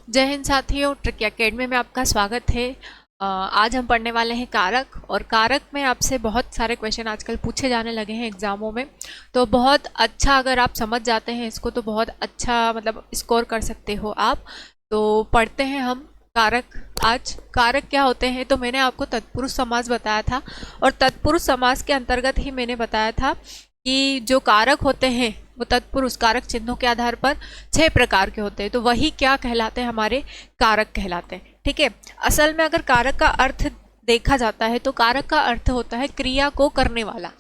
जय हिंद साथियों, trick academy में आपका स्वागत है। आज हम पढ़ने वाले हैं कारक। और कारक में आपसे बहुत सारे क्वेश्चन आजकल पूछे जाने लगे हैं एग्जामों में। तो बहुत अच्छा, अगर आप समझ जाते हैं इसको तो बहुत अच्छा मतलब स्कोर कर सकते हो आप। तो पढ़ते हैं हम कारक। आज कारक क्या होते हैं, तो मैंने आपको तत्पुरुष समास बताया था, और तत्पुरुष समास के अंतर्गत ही मैंने बताया था कि जो कारक होते हैं वो तत्पुरुष कारक चिन्हों के आधार पर 6 प्रकार के होते हैं। तो वही क्या कहलाते हैं, हमारे कारक कहलाते हैं। ठीक है। असल में अगर कारक का अर्थ देखा जाता है तो कारक का अर्थ होता है क्रिया को करने वाला।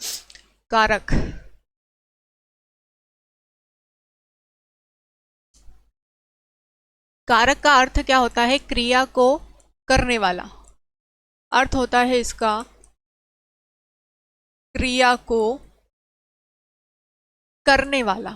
कारक कारक का अर्थ क्या होता है, क्रिया को करने वाला। अर्थ होता है इसका क्रिया को करने वाला।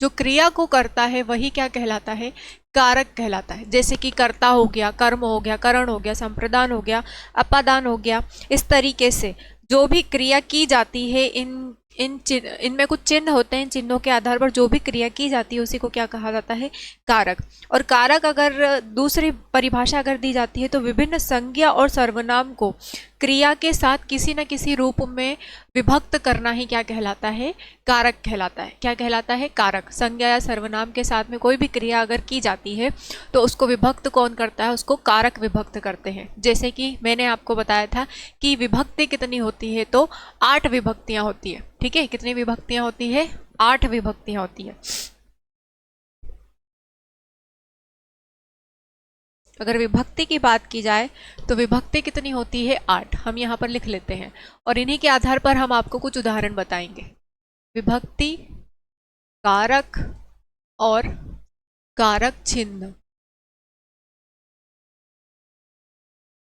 जो क्रिया को करता है वही क्या कहलाता है, कारक कहलाता है। जैसे कि कर्ता हो गया, कर्म हो गया, करण हो गया, संप्रदान हो गया, अपादान हो गया। इस तरीके से जो भी क्रिया की जाती है, इनमें कुछ चिन्ह होते हैं, चिन्हों के आधार पर जो भी क्रिया की जाती है उसी को क्या कहा जाता है, कारक। और कारक अगर दूसरी परिभाषा अगर दी जाती है तो विभिन्न संज्ञा और सर्वनाम को क्रिया के साथ किसी न किसी रूप में विभक्त करना ही क्या कहलाता है, कारक कहलाता है। क्या कहलाता है, कारक। संज्ञा या सर्वनाम के साथ में कोई भी क्रिया अगर की जाती है तो उसको विभक्त कौन करता है, उसको कारक विभक्त करते हैं। जैसे कि मैंने आपको बताया था कि विभक्ति कितनी होती है, तो 8 विभक्तियां होती है। ठीक है, कितनी विभक्तियां होती है, 8 विभक्तियां होती है। अगर विभक्ति की बात की जाए तो विभक्ति कितनी होती है, 8। हम यहाँ पर लिख लेते हैं और इन्हीं के आधार पर हम आपको कुछ उदाहरण बताएंगे। विभक्ति, कारक और कारक चिन्ह।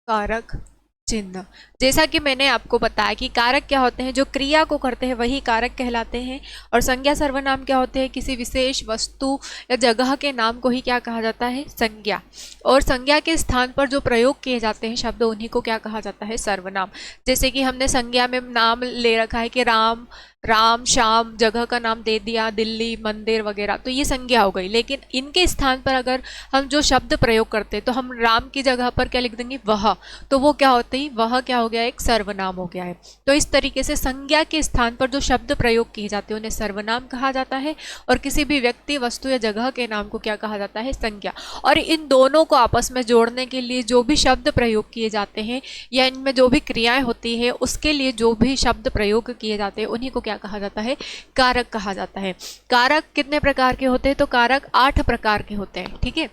कारक चिन्ह, जैसा कि मैंने आपको बताया कि कारक क्या होते हैं, जो क्रिया को करते हैं वही कारक कहलाते हैं। और संज्ञा सर्वनाम क्या होते हैं, किसी विशेष वस्तु या जगह के नाम को ही क्या कहा जाता है, संज्ञा। और संज्ञा के स्थान पर जो प्रयोग किए जाते हैं शब्द, उन्हीं को क्या कहा जाता है, सर्वनाम। जैसे कि हमने संज्ञा में नाम ले रखा है कि राम, राम श्याम, जगह का नाम दे दिया, दिल्ली, मंदिर वगैरह, तो ये संज्ञा हो गई। लेकिन इनके स्थान पर अगर हम जो शब्द प्रयोग करते हैं तो हम राम की जगह पर क्या लिख देंगे, वह, तो वो क्या होते ही, वह क्या हो गया, एक सर्वनाम हो गया है। तो इस तरीके से संज्ञा के स्थान पर जो शब्द प्रयोग किए जाते हैं उन्हें सर्वनाम कहा जाता है, और किसी भी व्यक्ति, वस्तु या जगह के नाम को क्या कहा जाता है, संज्ञा। और इन दोनों को आपस में जोड़ने के लिए जो भी शब्द प्रयोग किए जाते हैं या इनमें जो भी क्रियाएं होती है उसके लिए जो भी शब्द प्रयोग किए जाते हैं उन्हीं को क्या कहा जाता है, कारक कहा जाता है। कारक कितने प्रकार के होते हैं, तो कारक 8 प्रकार के होते हैं। ठीक है,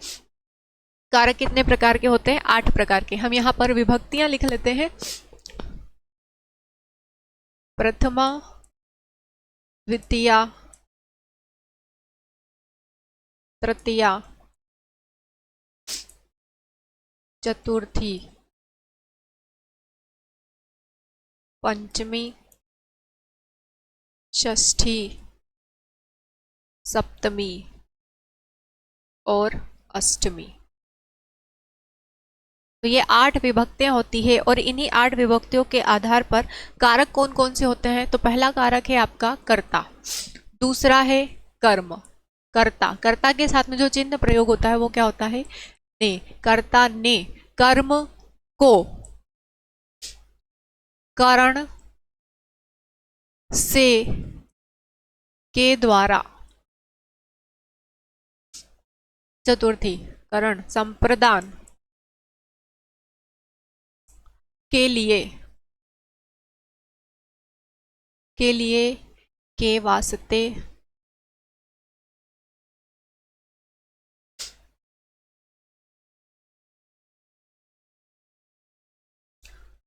कारक कितने प्रकार के होते हैं, 8 प्रकार के। हम यहाँ पर विभक्तियां लिख लेते हैं। प्रथमा, द्वितीया, तृतीया, चतुर्थी, पंचमी, षष्ठी, सप्तमी और अष्टमी। तो ये 8 विभक्तियां होती है, और इन्हीं 8 विभक्तियों के आधार पर कारक कौन कौन से होते हैं। तो पहला कारक है आपका कर्ता, दूसरा है कर्म। कर्ता, कर्ता के साथ में जो चिन्ह प्रयोग होता है वो क्या होता है, ने। कर्ता ने कर्म को करण से के द्वारा। चतुर्थी, करण संप्रदान के लिए, के लिए, के वास्ते,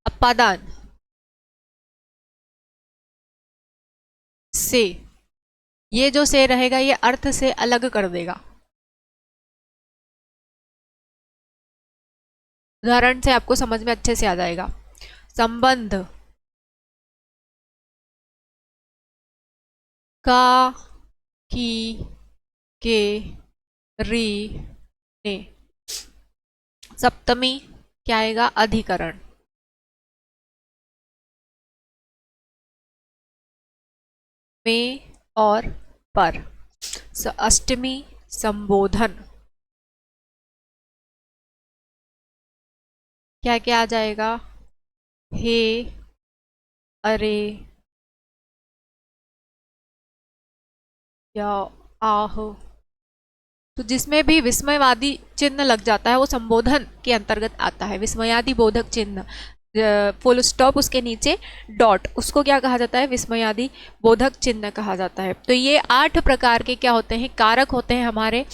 अपादान से। ये जो से रहेगा ये अर्थ से अलग कर देगा। उदाहरण से आपको समझ में अच्छे से आ जाएगा। संबंध, का, की, के, री, ने। सप्तमी क्या आएगा, अधिकरण। में और पर। अष्टमी संबोधन। क्या क्या आ जाएगा? हे, अरे, या आह। तो जिसमें भी विस्मयवादी चिन्ह लग जाता है वो संबोधन के अंतर्गत आता है। विस्मयादि बोधक चिन्ह, फुल स्टॉप उसके नीचे डॉट, उसको क्या कहा जाता है? विस्मयादि बोधक चिन्ह कहा जाता है। तो ये 8 प्रकार के क्या होते हैं? कारक होते हैं हमारे।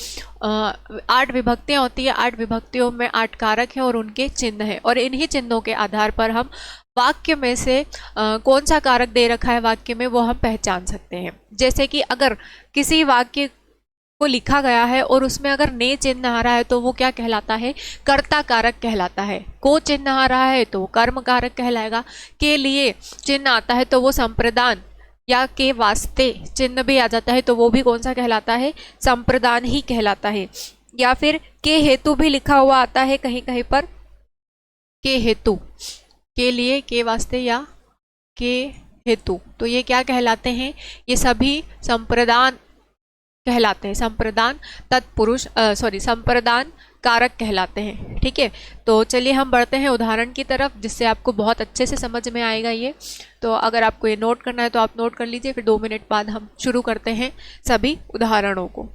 8 विभक्तियां होती है, 8 विभक्तियों में 8 कारक हैं और उनके चिन्ह हैं, और इन्हीं चिन्हों के आधार पर हम वाक्य में से कौन सा कारक दे रखा है वाक्य में वो हम पहचान सकते हैं। जैसे कि अगर किसी वाक्य को लिखा गया है और उसमें अगर ने चिन्ह आ रहा है तो वो क्या कहलाता है? कर्ता कारक कहलाता है। को चिन्ह आ रहा है तो कर्म कारक कहलाएगा। के लिए चिन्ह आता है तो वो संप्रदान या के वास्ते चिन्ह भी आ जाता है तो वो भी कौन सा कहलाता है? संप्रदान ही कहलाता है। या फिर के हेतु भी लिखा हुआ आता है कहीं कहीं पर, के हेतु, के लिए, के वास्ते या के हेतु, तो ये क्या कहलाते हैं? ये सभी संप्रदान कहलाते हैं। संप्रदान तत्पुरुष संप्रदान कारक कहलाते हैं। ठीक है, तो चलिए हम बढ़ते हैं उदाहरण की तरफ, जिससे आपको बहुत अच्छे से समझ में आएगा ये। तो अगर आपको ये नोट करना है तो आप नोट कर लीजिए, फिर 2 मिनट बाद हम शुरू करते हैं सभी उदाहरणों को।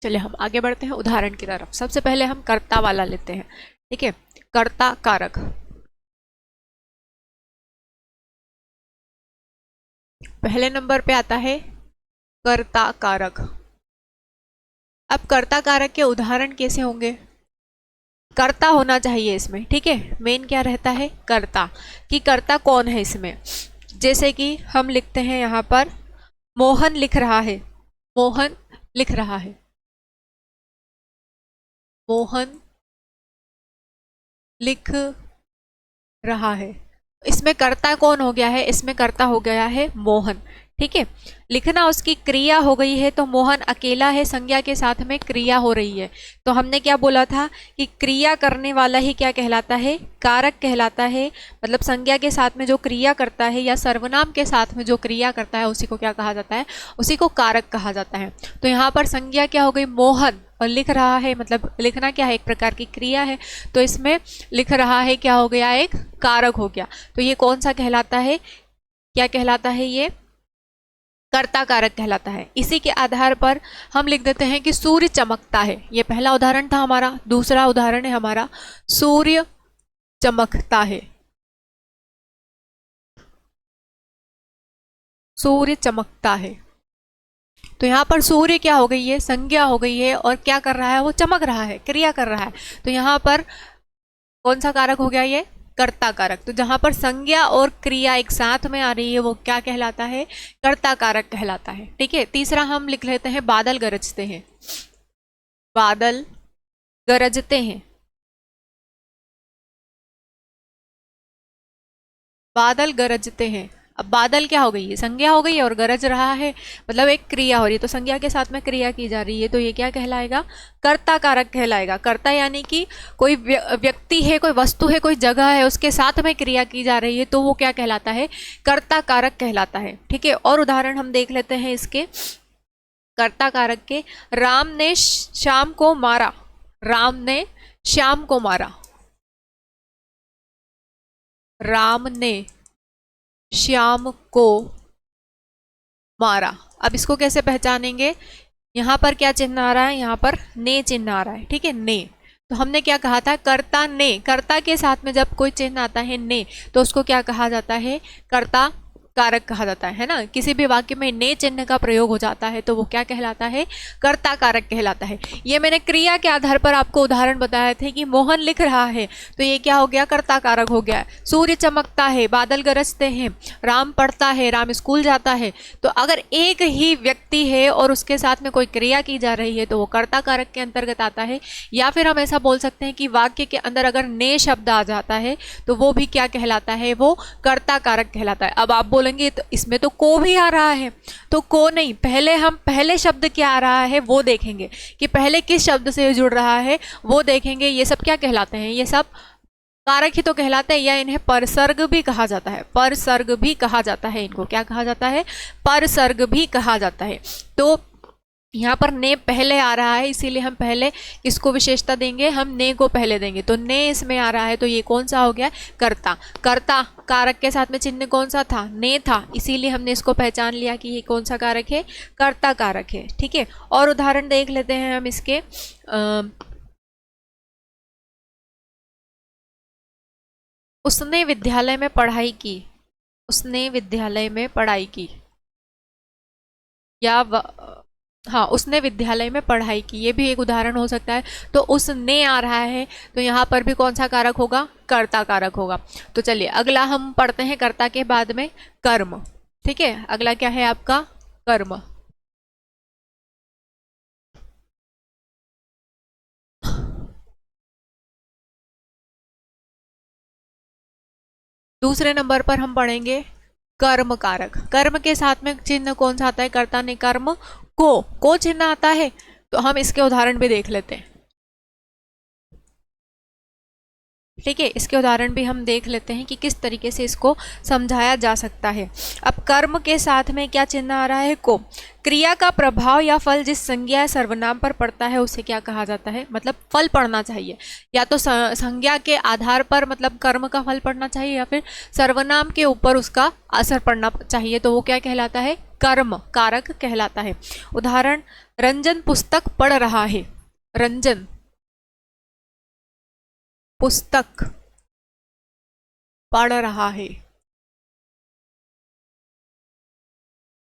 चलिए हम आगे बढ़ते हैं उदाहरण की तरफ। सबसे पहले हम कर्ता वाला लेते हैं। ठीक है, कर्ता कारक। पहले नंबर पे आता है कर्ता कारक। अब कर्ता कारक के उदाहरण कैसे होंगे? कर्ता होना चाहिए इसमें। ठीक है, मेन क्या रहता है? कर्ता, कि कर्ता कौन है इसमें। जैसे कि हम लिखते हैं यहाँ पर मोहन लिख रहा है, मोहन लिख रहा है, मोहन लिख रहा है। इसमें कर्ता कौन हो गया है? इसमें कर्ता हो गया है मोहन। ठीक है, लिखना उसकी क्रिया हो गई है, तो मोहन अकेला है, संज्ञा के साथ में क्रिया हो रही है। तो हमने क्या बोला था कि क्रिया करने वाला ही क्या कहलाता है? कारक कहलाता है। मतलब संज्ञा के साथ में जो क्रिया करता है या सर्वनाम के साथ में जो क्रिया करता है उसी को क्या कहा जाता है? उसी को कारक कहा जाता है। तो यहाँ पर संज्ञा क्या हो गई? मोहन, और लिख रहा है, मतलब लिखना क्या है? एक प्रकार की क्रिया है, तो इसमें लिख रहा है क्या हो गया? एक कारक हो गया। तो ये कौन सा कहलाता है? क्या कहलाता है? ये कर्ता कारक कहलाता है। इसी के आधार पर हम लिख देते हैं कि सूर्य चमकता है। ये पहला उदाहरण था हमारा। दूसरा उदाहरण है हमारा सूर्य चमकता है, सूर्य चमकता है। तो यहाँ पर सूर्य क्या हो गई है? संज्ञा हो गई है, और क्या कर रहा है? वो चमक रहा है, क्रिया कर रहा है। तो यहाँ पर कौन सा कारक हो गया? ये कर्ता कारक। तो जहां पर संज्ञा और क्रिया एक साथ में आ रही है वो क्या कहलाता है? कर्ता कारक कहलाता है। ठीक है, तीसरा हम लिख लेते हैं बादल गरजते हैं, बादल गरजते हैं, बादल गरजते हैं। अब बादल क्या हो गई? ये संज्ञा हो गई और गरज रहा है, मतलब एक क्रिया हो रही है, तो संज्ञा के साथ में क्रिया की जा रही है, तो ये क्या कहलाएगा? कर्ता कारक कहलाएगा। कर्ता यानी कि कोई व्यक्ति है, कोई वस्तु है, कोई जगह है, उसके साथ में क्रिया की जा रही है, तो वो क्या कहलाता है? कर्ता कारक कहलाता है। ठीक है, और उदाहरण हम देख लेते हैं इसके कर्ता कारक के। राम ने श्याम को मारा, राम ने श्याम को मारा, राम ने श्याम को मारा। अब इसको कैसे पहचानेंगे? यहां पर क्या चिन्ह आ रहा है? यहां पर ने चिन्ह आ रहा है। ठीक है, ने। तो हमने क्या कहा था? कर्ता ने, कर्ता के साथ में जब कोई चिन्ह आता है ने, तो उसको क्या कहा जाता है? कर्ता कारक कहा जाता है ना। किसी भी वाक्य में ने चिन्ह का प्रयोग हो जाता है तो वो क्या कहलाता है? कर्ता कारक कहलाता है। ये मैंने क्रिया के आधार पर आपको उदाहरण बताए थे कि मोहन लिख रहा है, तो ये क्या हो गया? कर्ता कारक हो गया। सूर्य चमकता है, बादल गरजते हैं, राम पढ़ता है, राम स्कूल जाता है। तो अगर एक ही व्यक्ति है और उसके साथ में कोई क्रिया की जा रही है तो वो कर्ता कारक के अंतर्गत आता है। या फिर हम ऐसा बोल सकते हैं कि वाक्य के अंदर अगर ने शब्द आ जाता है तो वो भी क्या कहलाता है? वो कर्ता कारक कहलाता है। अब आप बोल बोलेंगे तो इसमें तो को भी आ रहा है, तो को नहीं, पहले हम पहले शब्द क्या आ रहा है वो देखेंगे कि पहले किस शब्द से जुड़ रहा है वो देखेंगे। ये सब क्या कहलाते हैं, ये सब कारक ही तो कहलाते हैं, या इन्हें परसर्ग भी कहा जाता है, परसर्ग भी कहा जाता है, इनको क्या कहा जाता है, परसर्ग भी कहा जाता है। तो यहाँ पर ने पहले आ रहा है, इसीलिए हम पहले किसको विशेषता देंगे, हम ने को पहले देंगे, तो ने इसमें आ रहा है, तो ये कौन सा हो गया, कर्ता। कर्ता कारक के साथ में चिन्ह कौन सा था, ने था, इसीलिए हमने इसको पहचान लिया कि ये कौन सा कारक है, कर्ता कारक है। ठीक है, और उदाहरण देख लेते हैं हम इसके। उसने विद्यालय में पढ़ाई की, उसने विद्यालय में पढ़ाई की, या हाँ उसने विद्यालय में पढ़ाई की, ये भी एक उदाहरण हो सकता है। तो उसने आ रहा है, तो यहाँ पर भी कौन सा कारक होगा, कर्ता कारक होगा। तो चलिए अगला हम पढ़ते हैं, कर्ता के बाद में कर्म। ठीक है, अगला क्या है आपका, कर्म। दूसरे नंबर पर हम पढ़ेंगे कर्म कारक। कर्म के साथ में चिन्ह कौन सा आता है, कर्ता ने कर्म को चिन्ह आता है, तो हम इसके उदाहरण भी देख लेते हैं। ठीक है, इसके उदाहरण भी हम देख लेते हैं कि किस तरीके से इसको समझाया जा सकता है। अब कर्म के साथ में क्या चिन्ह आ रहा है, को। क्रिया का प्रभाव या फल जिस संज्ञा या सर्वनाम पर पड़ता है उसे क्या कहा जाता है, मतलब फल पड़ना चाहिए, या तो संज्ञा के आधार पर मतलब कर्म का फल पड़ना चाहिए, या फिर सर्वनाम के ऊपर उसका असर पड़ना चाहिए, तो वो क्या कहलाता है, कर्म कारक कहलाता है। उदाहरण, रंजन पुस्तक पढ़ रहा है, रंजन पुस्तक पढ़ रहा है।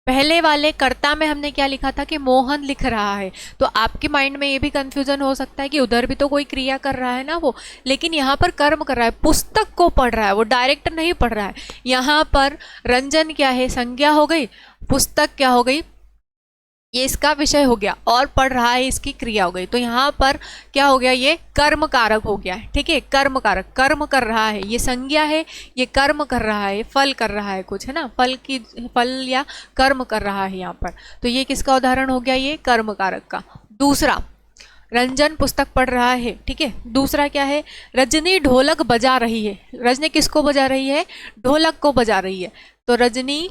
पहले वाले कर्ता में हमने क्या लिखा था कि मोहन लिख रहा है, तो आपके माइंड में ये भी कंफ्यूजन हो सकता है कि उधर भी तो कोई क्रिया कर रहा है ना वो, लेकिन यहाँ पर कर्म कर रहा है, पुस्तक को पढ़ रहा है, वो डायरेक्ट नहीं पढ़ रहा है। यहाँ पर रंजन क्या है, संज्ञा हो गई, पुस्तक क्या हो गई, ये इसका विषय हो गया, और पढ़ रहा है इसकी क्रिया हो गई। तो यहाँ पर क्या हो गया, ये कर्म कारक हो गया है। ठीक है, कर्म कारक, कर्म कर रहा है, ये संज्ञा है, ये कर्म कर रहा है, फल कर रहा है कुछ, है ना, फल या कर्म कर रहा है यहाँ पर। तो ये किसका उदाहरण हो गया, ये कर्म कारक का। दूसरा, रंजन पुस्तक पढ़ रहा है। ठीक है, दूसरा क्या है, रजनी ढोलक बजा रही है। रजनी किसको बजा रही है, ढोलक को बजा रही है, तो रजनी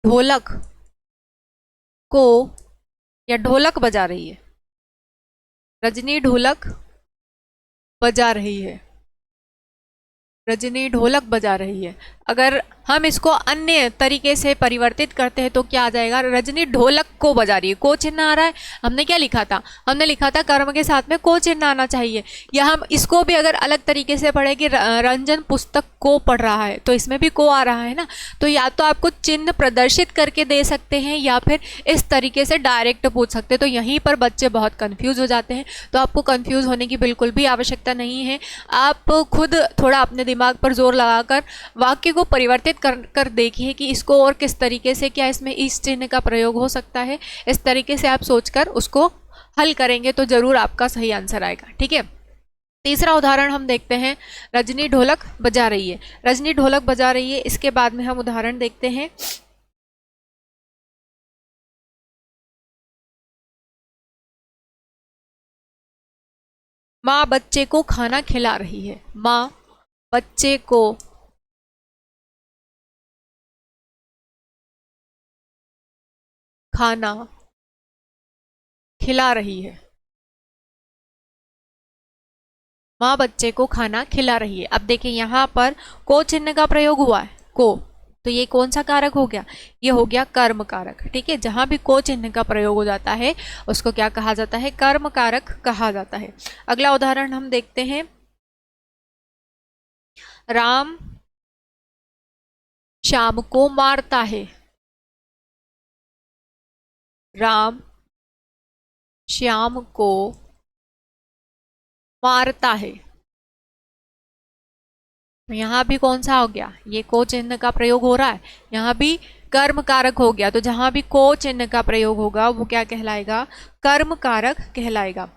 ढोलक को या ढोलक बजा रही है, रजनी ढोलक बजा रही है, रजनी ढोलक बजा रही है। अगर हम इसको अन्य तरीके से परिवर्तित करते हैं तो क्या आ जाएगा, रजनी ढोलक को बजा रही है, को चिन्ह आ रहा है। हमने क्या लिखा था, हमने लिखा था कर्म के साथ में को चिन्ह आना चाहिए, या हम इसको भी अगर अलग तरीके से पढ़े कि रंजन पुस्तक को पढ़ रहा है, तो इसमें भी को आ रहा है ना। तो या तो आपको चिन्ह प्रदर्शित करके दे सकते हैं, या फिर इस तरीके से डायरेक्ट पूछ सकते हैं। तो यहीं पर बच्चे बहुत कन्फ्यूज हो जाते हैं, तो आपको कन्फ्यूज होने की बिल्कुल भी आवश्यकता नहीं है। आप खुद थोड़ा अपने दिमाग पर जोर लगाकर वाक्य को परिवर्तित कर देखिए कि इसको और किस तरीके से, क्या इसमें इस चिन्ह का प्रयोग हो सकता है। इस तरीके से आप सोचकर उसको हल करेंगे तो जरूर आपका सही आंसर आएगा। ठीक है, तीसरा उदाहरण हम देखते हैं, रजनी ढोलक बजा रही है। रजनी ढोलक बजा रही है, इसके बाद में हम उदाहरण देखते हैं। माँ बच्चे को खाना खिला रही है, माँ बच्चे को खाना खिला रही है, माँ बच्चे को खाना खिला रही है। अब देखिए यहाँ पर को चिन्ह का प्रयोग हुआ है, को, तो ये कौन सा कारक हो गया, ये हो गया कर्म कारक। ठीक है, जहां भी को चिन्ह का प्रयोग हो जाता है उसको क्या कहा जाता है, कर्म कारक कहा जाता है। अगला उदाहरण हम देखते हैं, राम श्याम को मारता है, राम श्याम को मारता है। तो यहाँ भी कौन सा हो गया, ये को चिन्ह का प्रयोग हो रहा है, यहाँ भी कर्म कारक हो गया। तो जहां भी को चिन्ह का प्रयोग होगा वो क्या कहलाएगा, कर्म कारक कहलाएगा।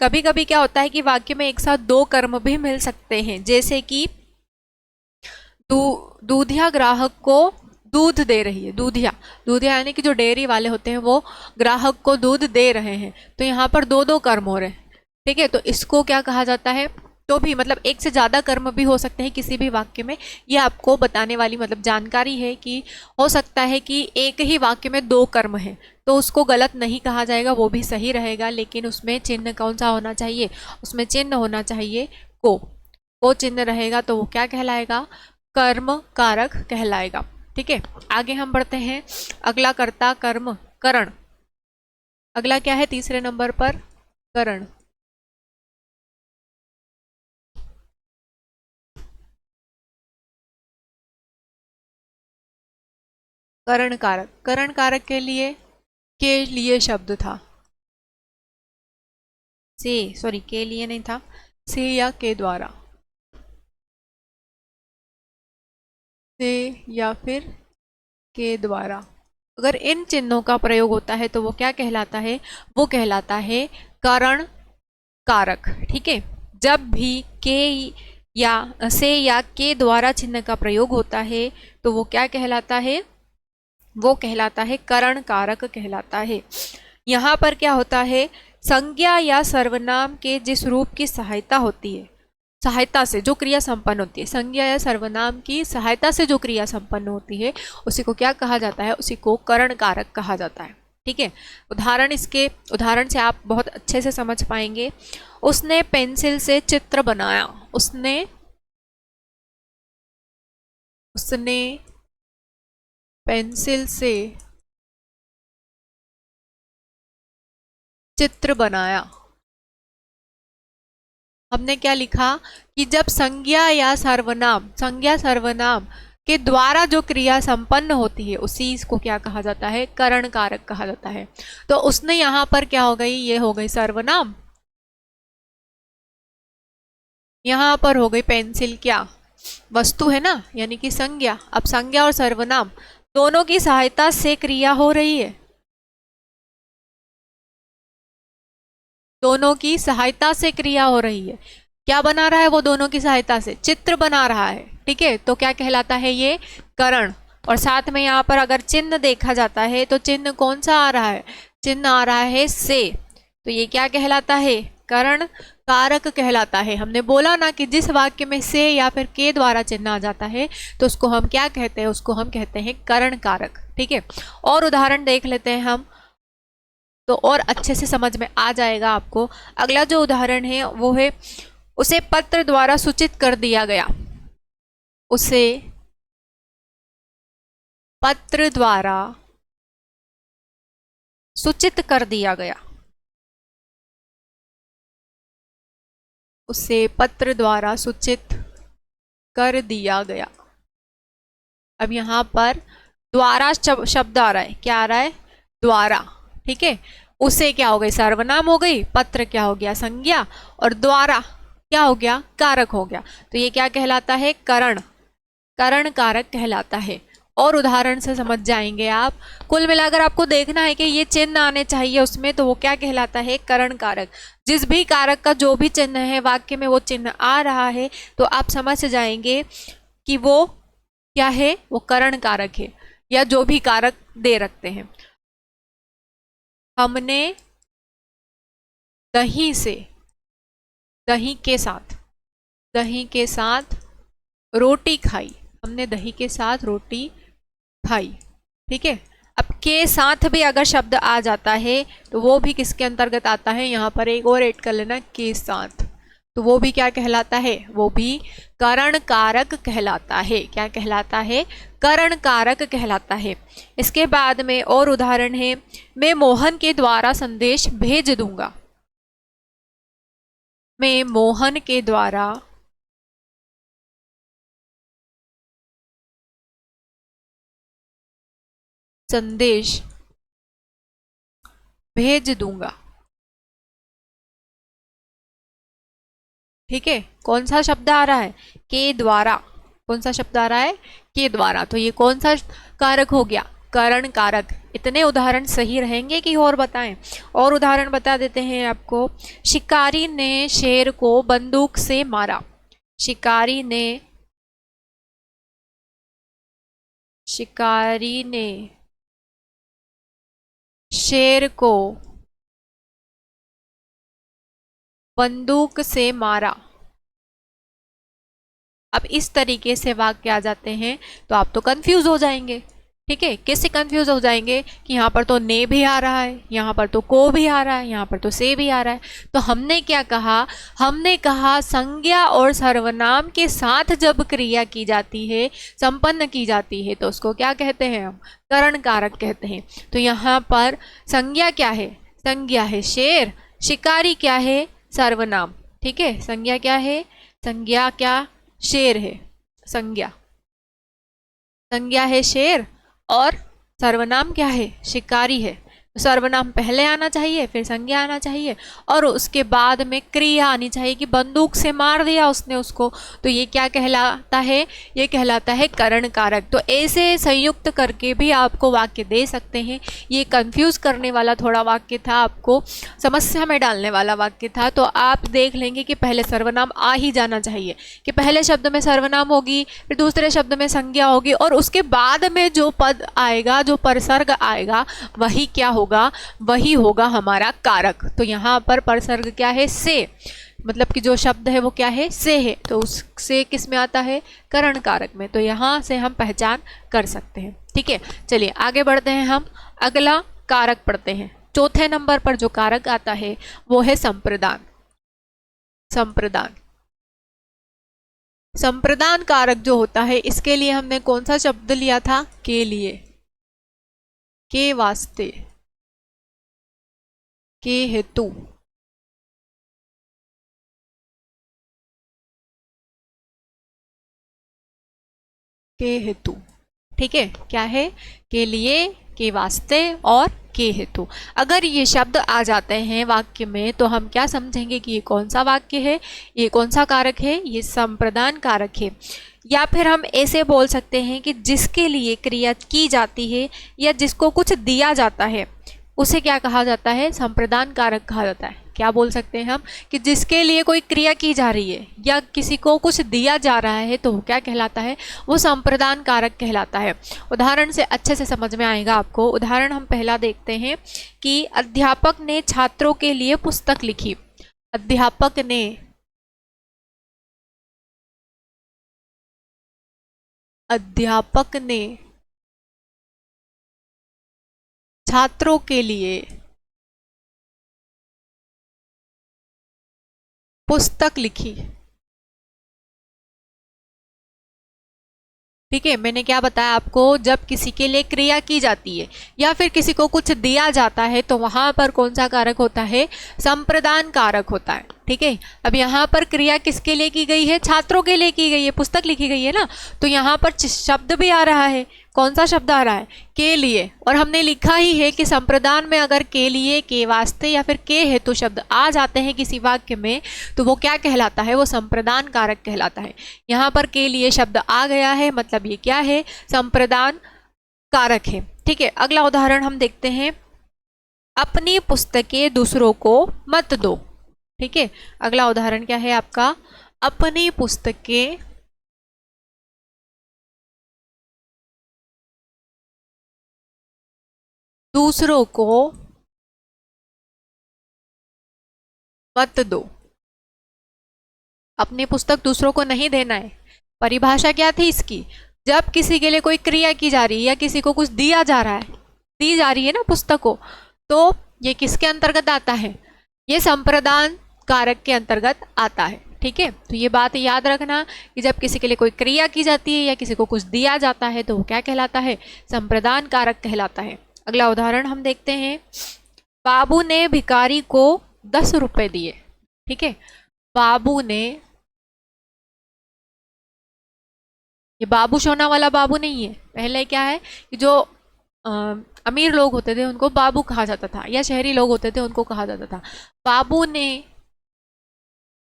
कभी कभी क्या होता है कि वाक्य में एक साथ दो कर्म भी मिल सकते हैं, जैसे कि दूधिया ग्राहक को दूध दे रही है। दूधिया, दूधिया यानी कि जो डेयरी वाले होते हैं वो ग्राहक को दूध दे रहे हैं। तो यहाँ पर दो दो कर्म हो रहे हैं, ठीक है। तो इसको क्या कहा जाता है, तो भी मतलब एक से ज़्यादा कर्म भी हो सकते हैं किसी भी वाक्य में। ये आपको बताने वाली मतलब जानकारी है कि हो सकता है कि एक ही वाक्य में दो कर्म हैं, तो उसको गलत नहीं कहा जाएगा, वो भी सही रहेगा। लेकिन उसमें चिन्ह कौन सा होना चाहिए, उसमें चिन्ह होना चाहिए को चिन्ह रहेगा तो वो क्या कहलाएगा, कर्म कारक कहलाएगा। ठीक है, आगे हम बढ़ते हैं। अगला कर्ता कर्म करण। अगला क्या है तीसरे नंबर पर, करण। करण कारक, करण कारक के लिए शब्द था से, सॉरी के लिए नहीं था, से या के द्वारा, से या फिर के द्वारा। अगर इन चिन्हों का प्रयोग होता है तो वो क्या कहलाता है, वो कहलाता है करण कारक। ठीक है, जब भी के या से या के द्वारा चिन्ह का प्रयोग होता है तो वो क्या कहलाता है, वो कहलाता है करण कारक कहलाता है। यहाँ पर क्या होता है, संज्ञा या सर्वनाम के जिस रूप की सहायता होती है, सहायता से जो क्रिया संपन्न होती है, संज्ञा या सर्वनाम की सहायता से जो क्रिया संपन्न होती है उसी को क्या कहा जाता है, उसी को करण कारक कहा जाता है। ठीक है, उदाहरण से आप बहुत अच्छे से समझ पाएंगे। उसने पेंसिल से चित्र बनाया, उसने पेंसिल से चित्र बनाया। हमने क्या लिखा कि जब संज्ञा सर्वनाम के द्वारा जो क्रिया संपन्न होती है उसी को क्या कहा जाता है, करण कारक कहा जाता है। तो उसने यहाँ पर क्या हो गई, ये हो गई सर्वनाम, यहाँ पर हो गई पेंसिल क्या, वस्तु है ना, यानी कि संज्ञा। अब संज्ञा और सर्वनाम दोनों की सहायता से क्रिया हो रही है, दोनों की सहायता से क्रिया हो रही है। क्या बना रहा है वो, दोनों की सहायता से चित्र बना रहा है। ठीक है, तो क्या कहलाता है ये, करण। और साथ में यहाँ पर अगर चिन्ह देखा जाता है तो चिन्ह कौन सा आ रहा है, चिन्ह आ रहा है से, तो ये क्या कहलाता है, करण कारक कहलाता है। हमने बोला ना कि जिस वाक्य में से या फिर के द्वारा चिन्ह आ जाता है तो उसको हम क्या कहते हैं, उसको हम कहते हैं करण कारक। ठीक है, और उदाहरण देख लेते हैं हम तो और अच्छे से समझ में आ जाएगा आपको। अगला जो उदाहरण है वो है, उसे पत्र द्वारा सूचित कर दिया गया, उसे पत्र द्वारा सूचित कर दिया गया, उसे पत्र द्वारा सूचित कर दिया गया। अब यहाँ पर द्वारा शब्द आ रहा है, क्या आ रहा है, द्वारा। ठीक है, उसे क्या हो गई, सर्वनाम हो गई, पत्र क्या हो गया, संज्ञा, और द्वारा क्या हो गया, कारक हो गया। तो ये क्या कहलाता है, करण कारक कहलाता है। और उदाहरण से समझ जाएंगे आप। कुल मिलाकर आपको देखना है कि ये चिन्ह आने चाहिए उसमें, तो वो क्या कहलाता है, करण कारक। जिस भी कारक का जो भी चिन्ह है वाक्य में वो चिन्ह आ रहा है तो आप समझ जाएंगे कि वो क्या है, वो करण कारक है, या जो भी कारक दे रखते हैं। हमने दही के साथ रोटी खाई, हमने दही के साथ रोटी खाई। ठीक है, अब के साथ भी अगर शब्द आ जाता है तो वो भी किसके अंतर्गत आता है, यहाँ पर एक और ऐड कर लेना, के साथ, तो वो भी क्या कहलाता है, वो भी करण कारक कहलाता है। क्या कहलाता है, करण कारक कहलाता है। इसके बाद में और उदाहरण है, मैं मोहन के द्वारा संदेश भेज दूंगा, मैं मोहन के द्वारा संदेश भेज दूंगा। ठीक है, कौन सा शब्द आ रहा है, के द्वारा, कौन सा शब्द आ रहा है, के द्वारा, तो ये कौन सा कारक हो गया, करण कारक। इतने उदाहरण सही रहेंगे कि और बताएं, और उदाहरण बता देते हैं आपको। शिकारी ने शेर को बंदूक से मारा, शिकारी ने शिकारी ने शेर को बंदूक से मारा। अब इस तरीके से वाक्य आ जाते हैं तो आप तो कंफ्यूज हो जाएंगे। ठीक है, कैसे कंफ्यूज हो जाएंगे कि यहाँ पर तो ने भी आ रहा है, यहाँ पर तो को भी आ रहा है, यहाँ पर तो से भी आ रहा है। तो हमने क्या कहा, हमने कहा संज्ञा और सर्वनाम के साथ जब क्रिया की जाती है, संपन्न की जाती है, तो उसको क्या कहते हैं हम, करण कारक कहते हैं। तो यहाँ पर संज्ञा क्या है, संज्ञा है शेर, शिकारी क्या है, सर्वनाम। ठीक है, संज्ञा क्या है, संज्ञा क्या, शेर है, संज्ञा, संज्ञा है शेर और सर्वनाम क्या है, शिकारी है। सर्वनाम पहले आना चाहिए, फिर संज्ञा आना चाहिए और उसके बाद में क्रिया आनी चाहिए कि बंदूक से मार दिया उसने उसको। तो ये क्या कहलाता है, ये कहलाता है करण कारक। तो ऐसे संयुक्त करके भी आपको वाक्य दे सकते हैं। ये कंफ्यूज करने वाला थोड़ा वाक्य था, आपको समस्या में डालने वाला वाक्य था। तो आप देख लेंगे कि पहले सर्वनाम आ ही जाना चाहिए, कि पहले शब्द में सर्वनाम होगी, फिर दूसरे शब्द में संज्ञा होगी और उसके बाद में जो पद आएगा, जो परसर्ग आएगा, वही क्या होगा, वही होगा हमारा कारक। तो यहाँ पर परसर्ग क्या है, से, मतलब कि जो शब्द है वो क्या है, से है। तो उससे किस में आता है, करण कारक में। तो यहाँ से हम पहचान कर सकते हैं। ठीक है, चलिए आगे बढ़ते हैं, हम अगला कारक पढ़ते हैं। चौथे नंबर पर जो कारक आता है वो है संप्रदान। संप्रदान, संप्रदान कारक जो होता है, इसके लिए हमने कौन सा शब्द लिया था, के लिए, के वास्ते, के हेतु, के हेतु। ठीक है, क्या है, के लिए, के वास्ते और के हेतु। अगर ये शब्द आ जाते हैं वाक्य में तो हम क्या समझेंगे कि ये कौन सा वाक्य है, ये कौन सा कारक है, ये संप्रदान कारक है। या फिर हम ऐसे बोल सकते हैं कि जिसके लिए क्रिया की जाती है या जिसको कुछ दिया जाता है उसे क्या कहा जाता है, संप्रदान कारक कहा जाता है। क्या बोल सकते हैं हम, कि जिसके लिए कोई क्रिया की जा रही है या किसी को कुछ दिया जा रहा है तो वो क्या कहलाता है, वो संप्रदान कारक कहलाता है। उदाहरण से अच्छे से समझ में आएगा आपको। उदाहरण हम पहला देखते हैं कि अध्यापक ने छात्रों के लिए पुस्तक लिखी। अध्यापक ने छात्रों के लिए पुस्तक लिखी। ठीक है, मैंने क्या बताया आपको, जब किसी के लिए क्रिया की जाती है या फिर किसी को कुछ दिया जाता है तो वहां पर कौन सा कारक होता है, संप्रदान कारक होता है। ठीक है, अब यहाँ पर क्रिया किसके लिए की गई है, छात्रों के लिए की गई है, पुस्तक लिखी गई है ना। तो यहाँ पर शब्द भी आ रहा है, कौन सा शब्द आ रहा है, के लिए। और हमने लिखा ही है कि संप्रदान में अगर के लिए, के वास्ते या फिर के हेतु शब्द आ जाते हैं किसी वाक्य में तो वो क्या कहलाता है, वो संप्रदान कारक कहलाता है। यहाँ पर के लिए शब्द आ गया है, मतलब ये क्या है, संप्रदान कारक है। ठीक है, अगला उदाहरण हम देखते हैं, अपनी पुस्तकें दूसरों को मत दो। ठीक है, अगला उदाहरण क्या है आपका, अपनी पुस्तकें दूसरों को मत दो। अपनी पुस्तक दूसरों को नहीं देना है। परिभाषा क्या थी इसकी, जब किसी के लिए कोई क्रिया की जा रही है या किसी को कुछ दिया जा रहा है, दी जा रही है ना पुस्तक को, तो ये किसके अंतर्गत आता है, ये संप्रदान कारक के अंतर्गत आता है। ठीक है, तो ये बात याद रखना कि जब किसी के लिए कोई क्रिया की जाती है या किसी को कुछ दिया जाता है तो वो क्या कहलाता है, संप्रदान कारक कहलाता है। अगला उदाहरण हम देखते हैं, बाबू ने भिखारी को 10 रुपए दिए। ठीक है, बाबू ने, ये बाबू सोना वाला बाबू नहीं है, पहले क्या है कि जो अमीर लोग होते थे उनको बाबू कहा जाता था या शहरी लोग होते थे उनको कहा जाता था। बाबू ने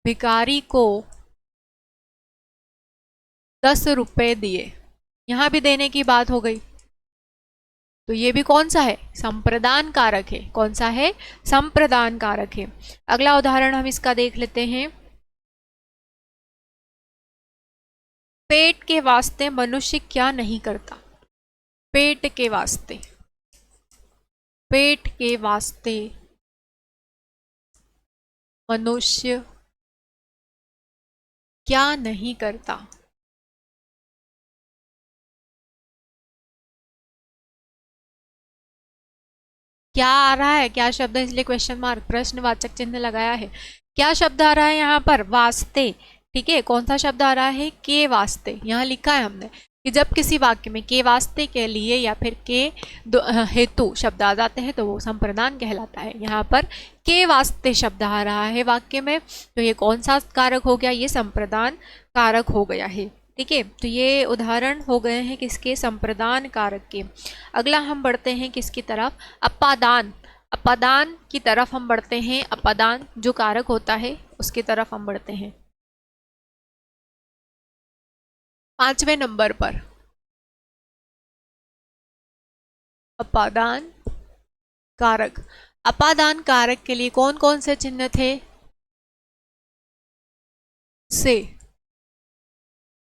भिखारी को 10 रुपए दिए, यहां भी देने की बात हो गई। तो ये भी कौन सा है, संप्रदान कारक है। कौन सा है, संप्रदान कारक है। अगला उदाहरण हम इसका देख लेते हैं, पेट के वास्ते मनुष्य क्या नहीं करता। पेट के वास्ते, पेट के वास्ते मनुष्य क्या नहीं करता। क्या आ रहा है, क्या शब्द है, इसलिए क्वेश्चन मार्क प्रश्नवाचक चिन्ह लगाया है। क्या शब्द आ रहा है यहाँ पर, वास्ते। ठीक है, कौन सा शब्द आ रहा है, के वास्ते। यहाँ लिखा है हमने कि जब किसी वाक्य में के वास्ते के लिए या फिर के हेतु शब्द आ जाते हैं तो वो संप्रदान कहलाता है। यहाँ पर के वास्ते शब्द आ रहा है वाक्य में, तो ये कौन सा कारक हो गया, ये संप्रदान कारक हो गया है। ठीक है, तो ये उदाहरण हो गए हैं किसके, संप्रदान कारक के। अगला हम बढ़ते हैं किसकी तरफ, अपादान। अपादान की तरफ हम बढ़ते हैं, अपादान जो कारक होता है उसकी तरफ हम बढ़ते हैं 5वें नंबर पर। अपादान कारक। अपादान कारक के लिए कौन कौन से चिन्ह थे, से,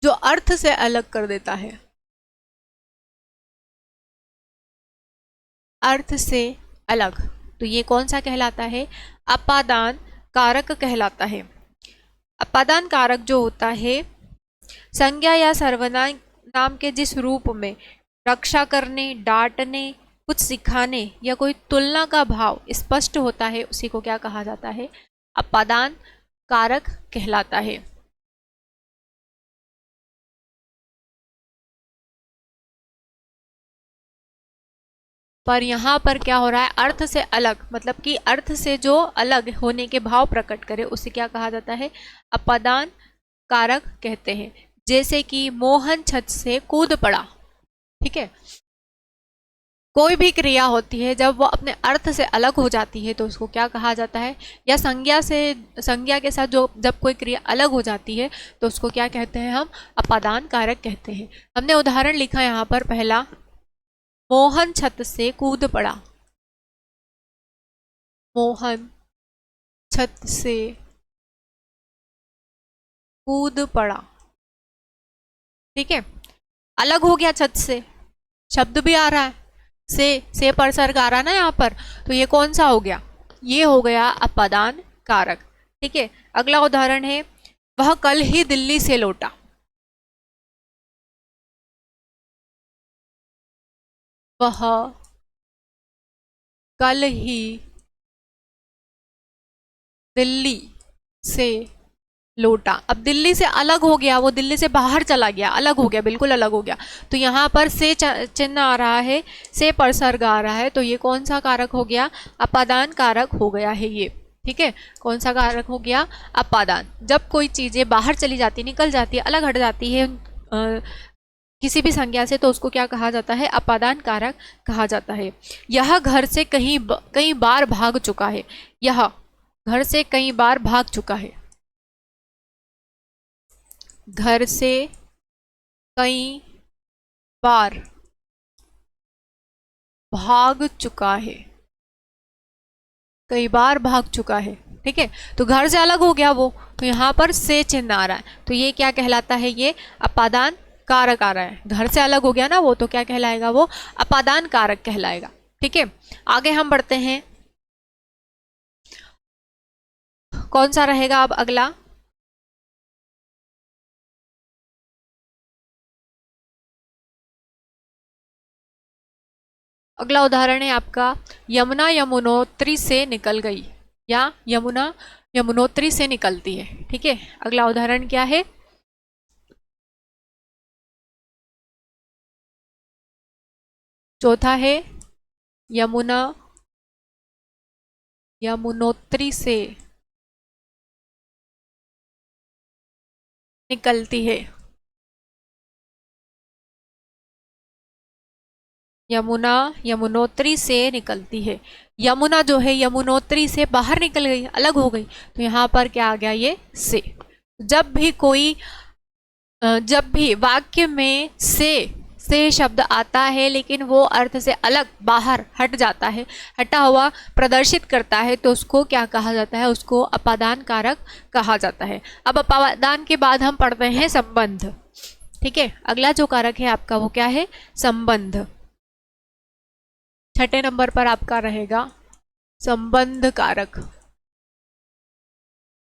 जो अर्थ से अलग कर देता है, अर्थ से अलग, तो ये कौन सा कहलाता है, अपादान कारक कहलाता है। अपादान कारक जो होता है, संज्ञा या सर्वनाम नाम के जिस रूप में रक्षा करने, डांटने, कुछ सिखाने या कोई तुलना का भाव स्पष्ट होता है, उसी को क्या कहा जाता है, अपादान कारक कहलाता है। पर यहाँ पर क्या हो रहा है, अर्थ से अलग, मतलब कि अर्थ से जो अलग होने के भाव प्रकट करे उसे क्या कहा जाता है, अपादान कारक कहते हैं। जैसे कि मोहन छत से कूद पड़ा। ठीक है, कोई भी क्रिया होती है जब वो अपने अर्थ से अलग हो जाती है तो उसको क्या कहा जाता है, या संज्ञा के साथ जो जब कोई क्रिया अलग हो जाती है तो उसको क्या कहते हैं, हम अपादान कारक कहते हैं। हमने उदाहरण लिखा यहाँ पर पहला, मोहन छत से कूद पड़ा। मोहन छत से कूद पड़ा। ठीक है, अलग हो गया छत से, शब्द भी आ रहा है, से परसर्ग आ रहा है ना यहाँ पर, तो ये कौन सा हो गया, ये हो गया अपादान कारक। ठीक है, अगला उदाहरण है, वह कल ही दिल्ली से लौटा। वह कल ही दिल्ली से लौटा। अब दिल्ली से अलग हो गया, वो दिल्ली से बाहर चला गया, अलग हो गया, बिल्कुल अलग हो गया, तो यहाँ पर से चिन्ह आ रहा है, से परसर्ग आ रहा है, तो ये कौन सा कारक हो गया, अपादान कारक हो गया है ये। ठीक है, कौन सा कारक हो गया, अपादान। जब कोई चीजें बाहर चली जाती, निकल जाती है, अलग हट जाती है किसी भी संज्ञा से, तो उसको क्या कहा जाता है, अपादान कारक कहा जाता है। यह घर से कई बार भाग चुका है। यह घर से कई बार भाग चुका है। घर से कई बार भाग चुका है। कई बार भाग चुका है। ठीक है, तो घर से अलग हो गया वो, तो यहाँ पर से चिन्ह आ रहा है, तो ये क्या कहलाता है, ये अपादान कारक आ रहा है। घर से अलग हो गया ना वो, तो क्या कहलाएगा, वो अपादान कारक कहलाएगा। ठीक है, आगे हम बढ़ते हैं, कौन सा रहेगा अब अगला, अगला उदाहरण है आपका, यमुना यमुनोत्री से निकल गई, या यमुना यमुनोत्री से निकलती है। ठीक है, अगला उदाहरण क्या है, चौथा है, यमुना यमुनोत्री से निकलती है। यमुना यमुनोत्री से निकलती है। यमुना जो है यमुनोत्री से बाहर निकल गई, अलग हो गई, तो यहाँ पर क्या आ गया, ये से। जब भी वाक्य में से शब्द आता है लेकिन वो अर्थ से अलग बाहर हट जाता है, हटा हुआ प्रदर्शित करता है, तो उसको क्या कहा जाता है, उसको अपादान कारक कहा जाता है। अब अपादान के बाद हम पढ़ते हैं संबंध। ठीक है, अगला जो कारक है आपका वो क्या है, संबंध। छठे नंबर पर आपका रहेगा संबंध कारक।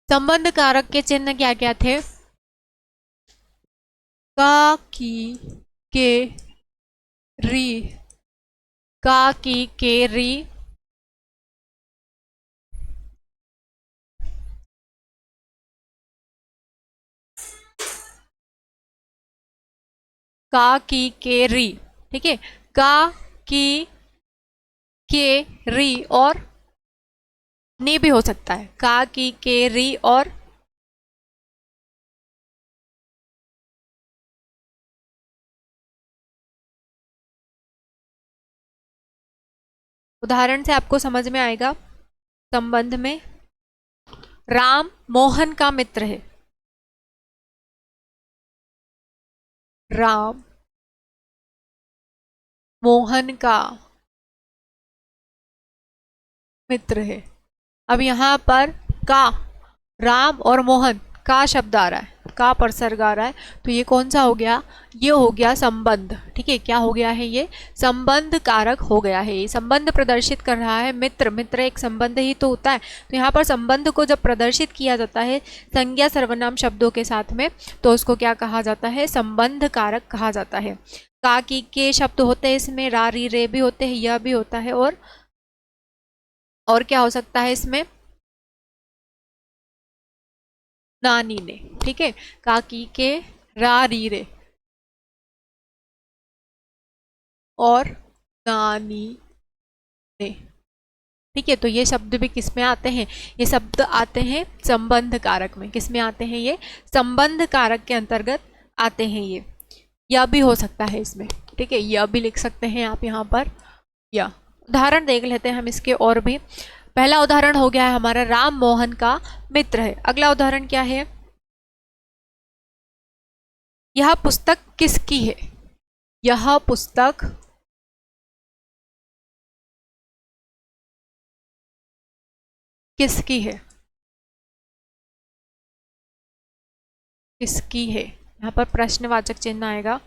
संबंध कारक के चिन्ह क्या क्या थे? का, की, के, री, का, की, के, री, का, की, के, री। ठीक है, का, की, के, री और नी भी हो सकता है। का, की, के, री और उदाहरण से आपको समझ में आएगा। संबंध में राम मोहन का मित्र है। राम मोहन का मित्र है। अब यहां पर का, राम और मोहन का शब्द आ रहा है, का परसर्ग आ रहा है, तो ये कौन सा हो गया? ये हो गया संबंध। ठीक है, क्या हो गया है? ये संबंध कारक हो गया है। ये संबंध प्रदर्शित कर रहा है। मित्र, मित्र एक संबंध ही तो होता है। तो यहाँ पर संबंध को जब प्रदर्शित किया जाता है संज्ञा सर्वनाम शब्दों के साथ में, तो उसको क्या कहा जाता है? संबंध कारक कहा जाता है। का, की, के शब्द होते हैं इसमें, रा, री, रे भी होते हैं, यह भी होता है, और क्या हो सकता है इसमें? नानी ने। ठीक है, काकी के, रा, री, रे और नानी ने। ठीक है, तो ये शब्द भी किस में आते हैं? ये शब्द आते हैं संबंध कारक में। किस में आते हैं? ये संबंध कारक के अंतर्गत आते हैं। ये या भी हो सकता है इसमें। ठीक है, या भी लिख सकते हैं आप यहाँ पर। या उदाहरण देख लेते हैं हम इसके और भी। पहला उदाहरण हो गया है हमारा राम मोहन का मित्र है। अगला उदाहरण क्या है? यह पुस्तक किसकी है? यह पुस्तक किसकी है? किसकी है? यहाँ पर प्रश्नवाचक चिन्ह आएगा।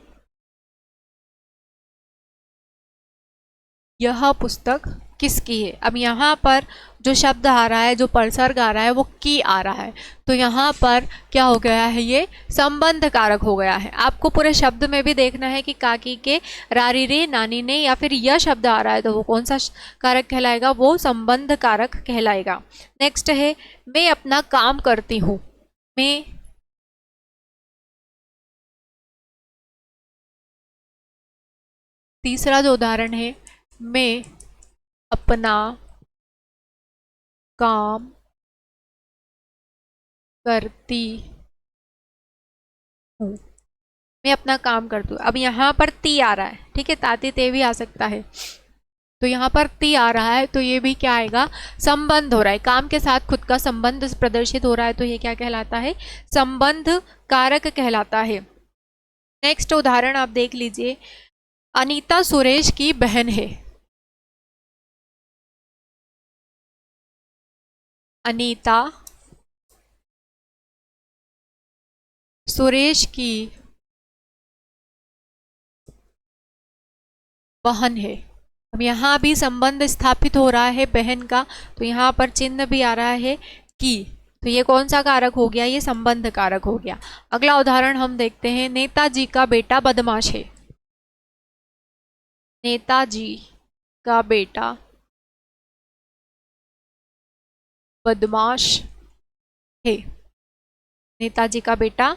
यह पुस्तक किसकी है? अब यहाँ पर जो शब्द आ रहा है, जो परसर्ग आ रहा है, वो की आ रहा है। तो यहाँ पर क्या हो गया है? ये संबंध कारक हो गया है। आपको पूरे शब्द में भी देखना है कि काकी के, रारी रे, नानी ने, या फिर यह शब्द आ रहा है तो वो कौन सा कारक कहलाएगा? वो संबंध कारक कहलाएगा। नेक्स्ट है मैं अपना काम करती हूँ। मैं, तीसरा जो उदाहरण है, मैं अपना काम करती हूँ। मैं अपना काम करती हूँ। अब यहाँ पर ती आ रहा है। ठीक है, ताती ते भी आ सकता है। तो यहाँ पर ती आ रहा है, तो ये भी क्या आएगा? संबंध हो रहा है। काम के साथ खुद का संबंध प्रदर्शित हो रहा है, तो ये क्या कहलाता है? संबंध कारक कहलाता है। नेक्स्ट उदाहरण आप देख लीजिए। अनीता सुरेश की बहन है। अनीता सुरेश की बहन है। अब यहाँ भी संबंध स्थापित हो रहा है बहन का, तो यहाँ पर चिन्ह भी आ रहा है की। तो ये कौन सा कारक हो गया? ये संबंध कारक हो गया। अगला उदाहरण हम देखते हैं। नेताजी का बेटा बदमाश है। नेताजी का बेटा बदमाश है। नेताजी का बेटा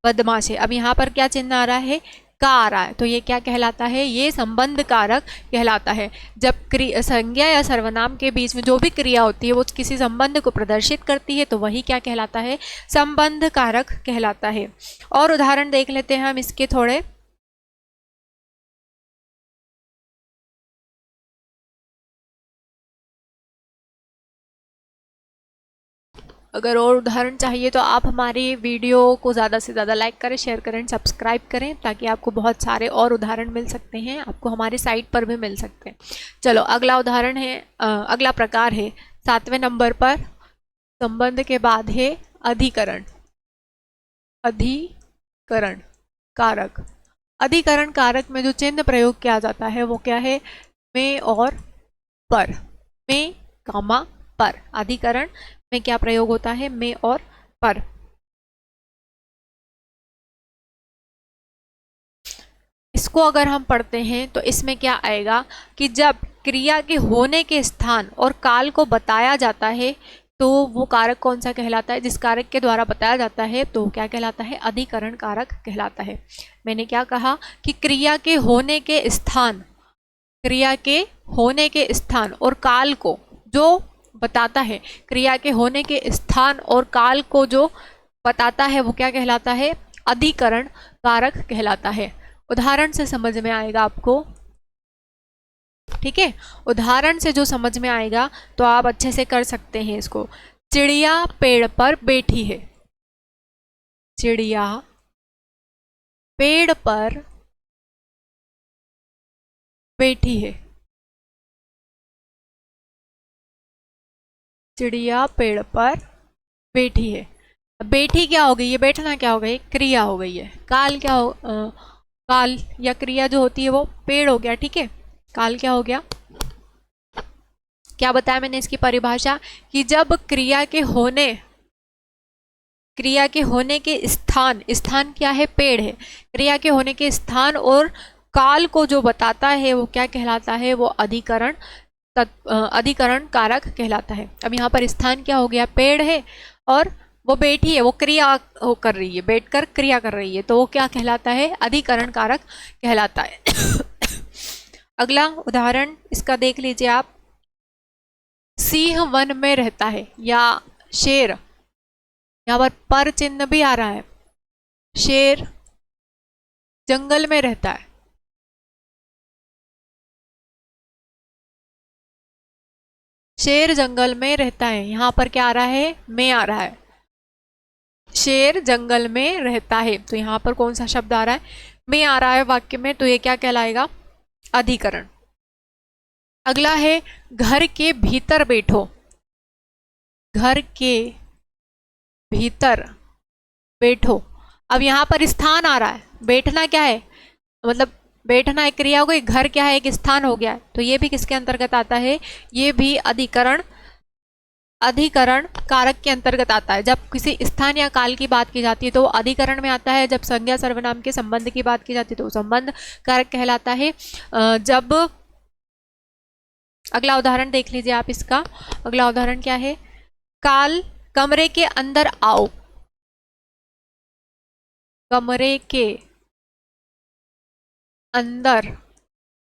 बदमाश है। अब यहाँ पर क्या चिन्ह आ रहा है? का आ रहा है, तो ये क्या कहलाता है? ये संबंध कारक कहलाता है। जब संज्ञा या सर्वनाम के बीच में जो भी क्रिया होती है वो किसी संबंध को प्रदर्शित करती है, तो वही क्या कहलाता है? संबंध कारक कहलाता है। और उदाहरण देख लेते हैं हम इसके थोड़े। अगर और उदाहरण चाहिए तो आप हमारी वीडियो को ज़्यादा से ज़्यादा लाइक करें, शेयर करें, सब्सक्राइब करें, ताकि आपको बहुत सारे और उदाहरण मिल सकते हैं। आपको हमारी साइट पर भी मिल सकते हैं। चलो अगला उदाहरण है, अगला प्रकार है 7वें नंबर पर। संबंध के बाद है अधिकरण। अधिकरण कारक। अधिकरण कारक में जो चिन्ह प्रयोग किया जाता है वो क्या है? में और पर, में कामा पर। अधिकरण में क्या प्रयोग होता है? में और पर। इसको अगर हम पढ़ते हैं तो इसमें क्या आएगा कि जब क्रिया के होने के स्थान और काल को बताया जाता है तो वो कारक कौन सा कहलाता है? जिस कारक के द्वारा बताया जाता है तो क्या कहलाता है? अधिकरण कारक कहलाता है। मैंने क्या कहा कि क्रिया के होने के स्थान, क्रिया के होने के स्थान और काल को जो बताता है, क्रिया के होने के स्थान और काल को जो बताता है वो क्या कहलाता है? अधिकरण कारक कहलाता है। उदाहरण से समझ में आएगा आपको, ठीक है? उदाहरण से जो समझ में आएगा तो आप अच्छे से कर सकते हैं इसको। चिड़िया पेड़ पर बैठी है। चिड़िया पेड़ पर बैठी है। चिड़िया पेड़ पर बैठी है। बैठी क्या हो गई? ये बैठना क्या हो गई? क्रिया हो गई है। काल क्या हो? काल या क्रिया जो होती है वो पेड़ हो गया, ठीक है? काल क्या हो गया? क्या बताया मैंने इसकी परिभाषा कि जब क्रिया के होने के स्थान, स्थान क्या है? पेड़ है। क्रिया के होने के स्थान और काल को जो बताता है वो क्या कहलाता है? वो अधिकरण कारक कहलाता है। अब यहाँ पर स्थान क्या हो गया? पेड़ है और वो बैठी है, वो क्रिया कर रही है, बैठकर क्रिया कर रही है, तो वो क्या कहलाता है? अधिकरण कारक कहलाता है। अगला उदाहरण इसका देख लीजिए आप। सिंह वन में रहता है या शेर, यहाँ पर चिन्ह भी आ रहा है। शेर जंगल में रहता है। शेर जंगल में रहता है, यहाँ पर क्या आ रहा है? में आ रहा है। शेर जंगल में रहता है, तो यहाँ पर कौन सा शब्द आ रहा है? में आ रहा है वाक्य में, तो ये क्या कहलाएगा? अधिकरण। अगला है घर के भीतर बैठो। घर के भीतर बैठो। अब यहाँ पर स्थान आ रहा है। बैठना क्या है? मतलब बैठना एक क्रिया हो गई, घर क्या है? एक स्थान हो गया, तो ये भी किसके अंतर्गत आता है? ये भी अधिकरण कारक के अंतर्गत आता है। जब किसी स्थान या काल की बात की जाती है तो वो अधिकरण में आता है। जब संज्ञा सर्वनाम के संबंध की बात की जाती है तो संबंध कारक कहलाता है। जब अगला उदाहरण देख लीजिए आप इसका। अगला उदाहरण क्या है? काल कमरे के अंदर आओ। कमरे के अंदर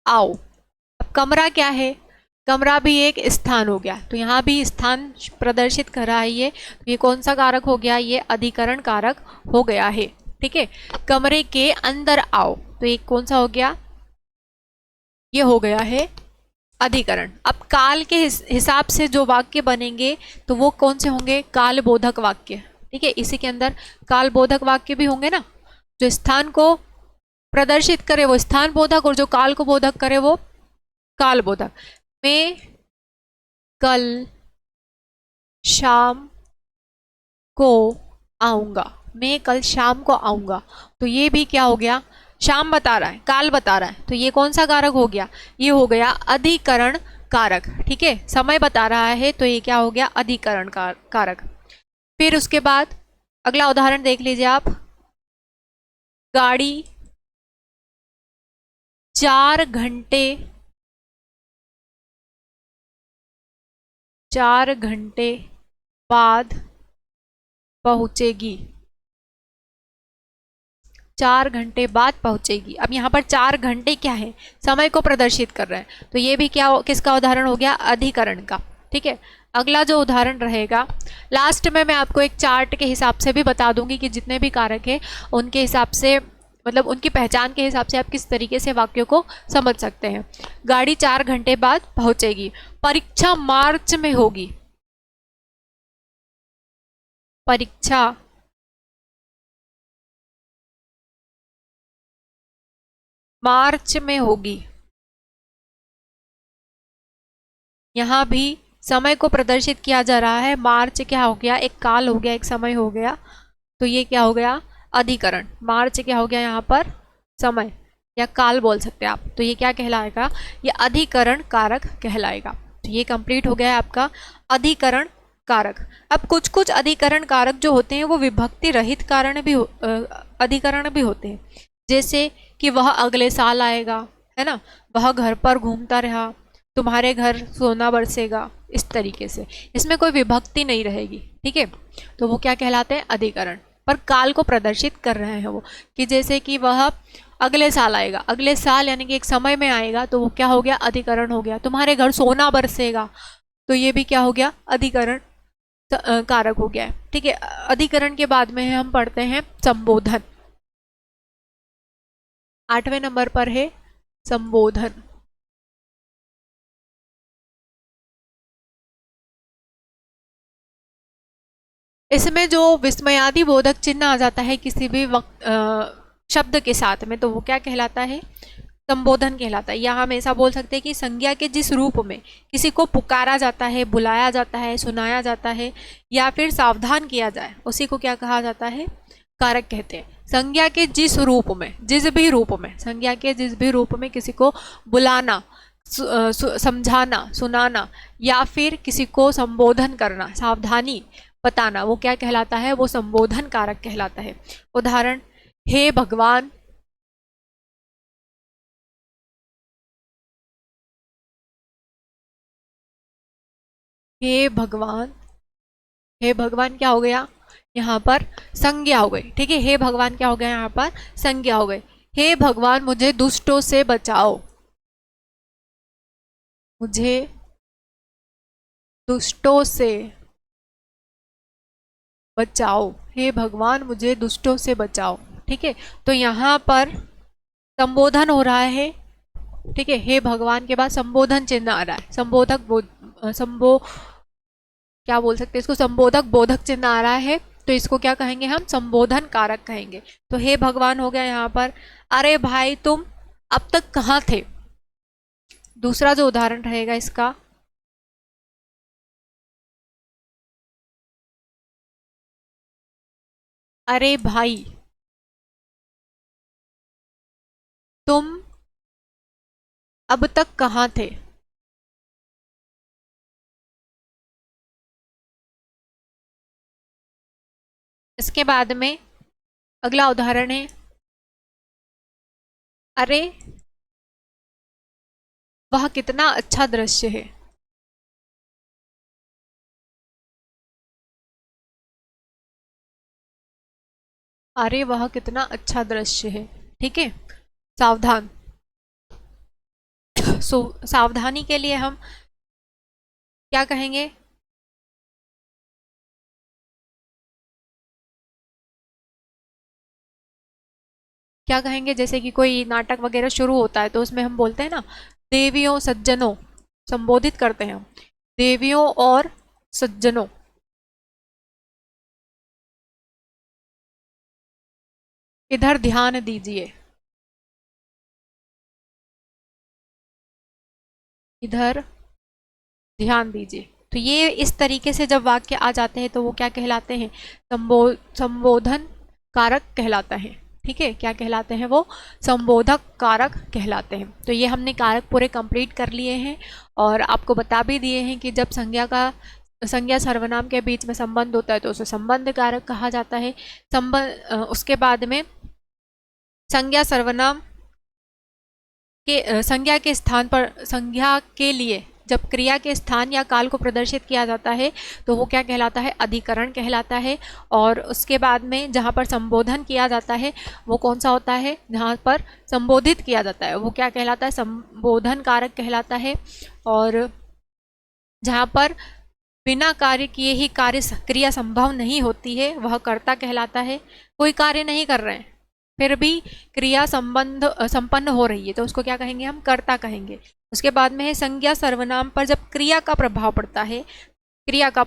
आओ। अब कमरा क्या है? कमरा भी एक स्थान हो गया, तो यहाँ भी स्थान प्रदर्शित कर रहा है ये, तो ये कौन सा कारक हो गया? ये अधिकरण कारक हो गया है, ठीक है? कमरे के अंदर आओ, तो ये कौन सा हो गया? ये हो गया है अधिकरण। अब काल के हिसाब से जो वाक्य बनेंगे तो वो कौन से होंगे? काल बोधक वाक्य, ठीक है? इसी के अंदर काल बोधक वाक्य भी होंगे ना। जो स्थान को प्रदर्शित करे वो स्थान बोधक, और जो काल को बोधक करे वो काल बोधक। मैं कल शाम को आऊंगा। मैं कल शाम को आऊंगा, तो ये भी क्या हो गया? शाम बता रहा है, काल बता रहा है, तो ये कौन सा कारक हो गया? ये हो गया अधिकरण कारक, ठीक है? समय बता रहा है तो ये क्या हो गया? अधिकरण कारक। फिर उसके बाद अगला उदाहरण देख लीजिए आप। गाड़ी 4 घंटे बाद पहुंचेगी। 4 घंटे बाद पहुंचेगी। अब यहाँ पर 4 घंटे क्या है? समय को प्रदर्शित कर रहे हैं, तो ये भी क्या, किसका उदाहरण हो गया? अधिकरण का, ठीक है? अगला जो उदाहरण रहेगा, लास्ट में मैं आपको एक चार्ट के हिसाब से भी बता दूंगी कि जितने भी कारक है उनके हिसाब से, मतलब उनकी पहचान के हिसाब से आप किस तरीके से वाक्यों को समझ सकते हैं। गाड़ी 4 घंटे बाद पहुंचेगी। परीक्षा मार्च में होगी। परीक्षा मार्च में होगी। यहाँ भी समय को प्रदर्शित किया जा रहा है। मार्च क्या हो गया? एक काल हो गया, एक समय हो गया, तो ये क्या हो गया? अधिकरण। मार्च क्या हो गया? यहाँ पर समय या काल बोल सकते हैं आप, तो ये क्या कहलाएगा? ये अधिकरण कारक कहलाएगा। तो ये कंप्लीट हो गया है आपका अधिकरण कारक। अब कुछ कुछ अधिकरण कारक जो होते हैं वो विभक्ति रहित कारण भी अधिकरण भी होते हैं, जैसे कि वह अगले साल आएगा, है ना, वह घर पर घूमता रहा, तुम्हारे घर सोना बरसेगा, इस तरीके से इसमें कोई विभक्ति नहीं रहेगी, ठीक है। तो वो क्या कहलाते हैं, अधिकरण, पर काल को प्रदर्शित कर रहे हैं वो, कि जैसे कि वह अगले साल आएगा, अगले साल यानी कि एक समय में आएगा, तो वो क्या हो गया, अधिकरण हो गया। तुम्हारे घर सोना बरसेगा, तो ये भी क्या हो गया, अधिकरण कारक हो गया है, ठीक है। अधिकरण के बाद में हम पढ़ते हैं संबोधन। 8वें नंबर पर है संबोधन। इसमें जो विस्मयादि बोधक चिन्ह आ जाता है किसी भी वक्त शब्द के साथ में, तो वो क्या कहलाता है, संबोधन कहलाता है। या हम ऐसा बोल सकते हैं कि संज्ञा के जिस रूप में किसी को पुकारा जाता है, बुलाया जाता है, सुनाया जाता है, या फिर सावधान किया जाए, उसी को क्या कहा जाता है, कारक कहते हैं। संज्ञा के जिस रूप में, जिस भी रूप में, संज्ञा के जिस भी रूप में किसी को बुलाना, समझाना, सुनाना, या फिर किसी को संबोधन करना, सावधानी बताना, वो क्या कहलाता है, वो संबोधन कारक कहलाता है। उदाहरण, हे भगवान, हे भगवान, हे भगवान क्या हो गया, यहाँ पर संज्ञा हो गई, ठीक है। हे भगवान क्या हो गया, यहाँ पर संज्ञा हो गई। हे भगवान मुझे दुष्टों से बचाओ, मुझे दुष्टों से बचाओ, हे भगवान मुझे दुष्टों से बचाओ, ठीक है। तो यहाँ पर संबोधन हो रहा है, ठीक है। हे भगवान के बाद संबोधन चिन्ह आ रहा है, क्या बोल सकते हैं इसको, संबोधक बोधक चिन्ह आ रहा है, तो इसको क्या कहेंगे हम, संबोधन कारक कहेंगे। तो हे भगवान हो गया यहाँ पर। अरे भाई तुम अब तक कहाँ थे, दूसरा जो उदाहरण रहेगा इसका, अरे भाई तुम अब तक कहाँ थे, इसके बाद में अगला उदाहरण है, अरे वह कितना अच्छा दृश्य है, अरे वह कितना अच्छा दृश्य है, ठीक है। सावधान, सावधानी के लिए हम क्या कहेंगे, क्या कहेंगे, जैसे कि कोई नाटक वगैरह शुरू होता है तो उसमें हम बोलते हैं ना, देवियों सज्जनों, संबोधित करते हैं हम, देवियों और सज्जनों, इधर ध्यान दीजिए, इधर ध्यान दीजिए। तो ये इस तरीके से जब वाक्य आ जाते हैं तो वो क्या कहलाते हैं, संबोधन कारक कहलाता है, ठीक है। क्या कहलाते हैं वो, संबोधक कारक कहलाते हैं। तो ये हमने कारक पूरे कंप्लीट कर लिए हैं और आपको बता भी दिए हैं कि जब संज्ञा सर्वनाम के बीच में संबंध होता है तो उसे संबंध कारक कहा जाता है। उसके बाद में संज्ञा सर्वनाम के संज्ञा के स्थान पर, संज्ञा के लिए जब क्रिया के स्थान या काल को प्रदर्शित किया जाता है तो वो क्या कहलाता है, अधिकरण कहलाता है। और उसके बाद में जहाँ पर संबोधन किया जाता है वो कौन सा होता है, जहाँ पर संबोधित किया जाता है वो क्या कहलाता है, संबोधन कारक कहलाता है। और जहाँ पर बिना कार्य किए ही क्रिया संभव नहीं होती है वह कर्ता कहलाता है। कोई कार्य नहीं कर रहे हैं फिर भी क्रिया संपन्न हो रही है तो उसको क्या कहेंगे, हम कर्ता कहेंगे। उसके बाद में है संज्ञा सर्वनाम पर जब क्रिया का प्रभाव पड़ता है, क्रिया का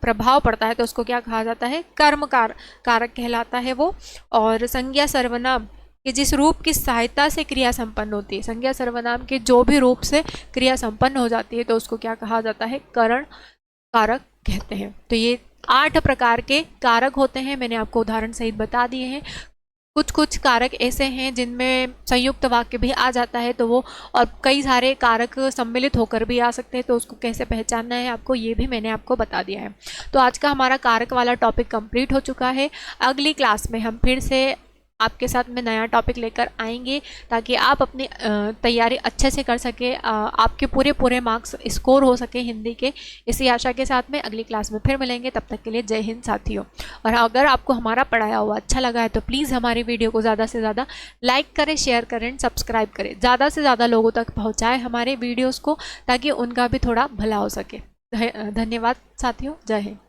प्रभाव पड़ता है तो उसको क्या कहा जाता है, कर्म कारक कहलाता है वो। और संज्ञा सर्वनाम कि जिस रूप की सहायता से क्रिया संपन्न होती है, संज्ञा सर्वनाम के जो भी रूप से क्रिया संपन्न हो जाती है तो उसको क्या कहा जाता है, करण कारक कहते हैं। तो ये 8 प्रकार के कारक होते हैं, मैंने आपको उदाहरण सहित बता दिए हैं। कुछ कुछ कारक ऐसे हैं जिनमें संयुक्त वाक्य भी आ जाता है, तो वो और कई सारे कारक सम्मिलित होकर भी आ सकते हैं, तो उसको कैसे पहचानना है आपको, ये भी मैंने आपको बता दिया है। तो आज का हमारा कारक वाला टॉपिक कंप्लीट हो चुका है। अगली क्लास में हम फिर से आपके साथ में नया टॉपिक लेकर आएंगे, ताकि आप अपनी तैयारी अच्छे से कर सके, आपके पूरे पूरे मार्क्स स्कोर हो सके हिंदी के। इसी आशा के साथ में अगली क्लास में फिर मिलेंगे। तब तक के लिए जय हिंद साथियों। और अगर आपको हमारा पढ़ाया हुआ अच्छा लगा है तो प्लीज़ हमारी वीडियो को ज़्यादा से ज़्यादा लाइक करें, शेयर करें, सब्सक्राइब करें, ज़्यादा से ज़्यादा लोगों तक पहुँचाएँ हमारे वीडियोज़ को, ताकि उनका भी थोड़ा भला हो सके। धन्यवाद साथियों, जय हिंद।